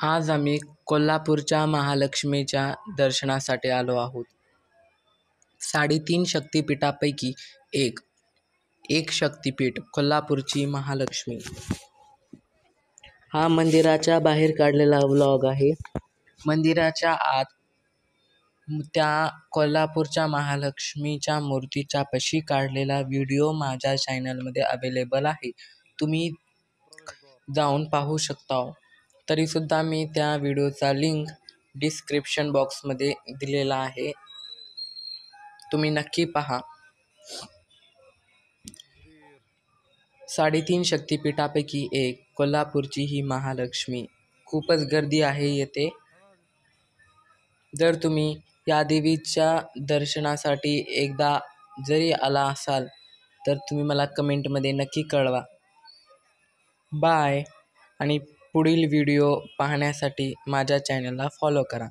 आज आम्ही कोल्हापूरच्या महालक्ष्मीच्या दर्शनासाठी आलो आहोत. 3.5 शक्तिपीठापैकी एक एक शक्तिपीठ कोल्हापूरची महालक्ष्मी. हा मंदिराच्या बाहेर काढलेला व्लॉग आहे. मंदिराच्या आत त्या कोल्हापूरच्या महालक्ष्मीच्या मूर्तीच्या पाशी काढलेला व्हिडिओ माझ्या चॅनलमध्ये अवेलेबल आहे. तुम्ही जाऊन पाहू शकता. तरीसुद्धा मी त्या व्हिडिओचा लिंक डिस्क्रिप्शन बॉक्समध्ये दिलेला आहे. तुम्ही नक्की पहा. 3.5 शक्तिपीठापैकी एक कोल्हापूरची ही महालक्ष्मी. खूपच गर्दी आहे येथे. जर तुम्ही या देवीच्या दर्शनासाठी एकदा जरी आला असाल तर तुम्ही मला कमेंटमध्ये नक्की कळवा. बाय. आणि पुढील व्हिडिओ पाहण्यासाठी माझ्या चॅनलला फॉलो करा.